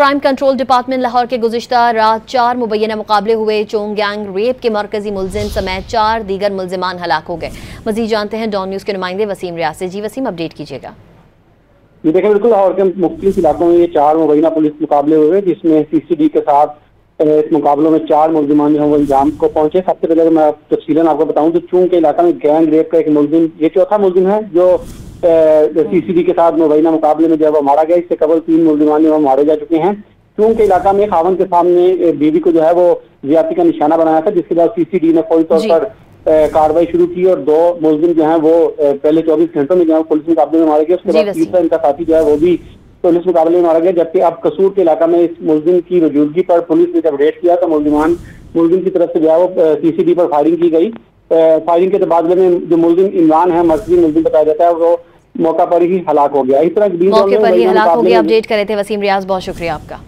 Crime control department Lahore के गुज़िश्ता रात 4 मुबैना मुकाबले हुए। चोंग गैंग रेप के मरकजी मुलजिम समेत 4 दीगर मुलजिमान हलाक हो गए। मजीद जानते हैं डॉन न्यूज़ के नुमाइंदे वसीम रियाज से। जी वसीम, अपडेट कीजिएगा। ये देखें, बिल्कुल लाहौर के मुख्तलिफ इलाकों में ये 4 मुबैना पुलिस मुकाबले हुए, जिसमें CCD के साथ इस मुकाबलों में 4 मुलजिमान जो है वो इंजाम को पहुंचे। सबसे पहले मैं तफसीलन आपको बताऊं तो चूंग के इलाका में गैंग रेप का एक मुलजिम, ये चौथा मुलजिम है जो CCD के साथ मुबैना मुकाबले में जो है वो मारा गया। इससे कबल 3 मुलजिमान जो मारे जा चुके हैं। चूंग के इलाका में खावन के सामने बीवी को जो है वो ज्यादती का निशाना बनाया था, जिसके बाद CCD ने फौरी तौर पर कार्रवाई शुरू की और 2 मुलजिम जो है वो पहले 24 घंटों में जो है पुलिस मुकाबले में मारे गए। उसके बाद तीसरा इनका साथी जो है वो भी पुलिस मुकाबले में मारा गया। जबकि अब कसूर के इलाका में इस मुलजिम की मौजूदगी पर पुलिस ने जब रेड किया तो मुलजिम की तरफ से जो है वो CCD पर फायरिंग की गई। फायरिंग के तबादले में जो मुलजिम इमरान है, मर्कजी मुलजिम बताया जाता है, वो मौका पर ही हलाक हो गया। इस तरह मौके पर ही हलाक हो गया। अपडेट करे थे वसीम रियाज, बहुत शुक्रिया आपका।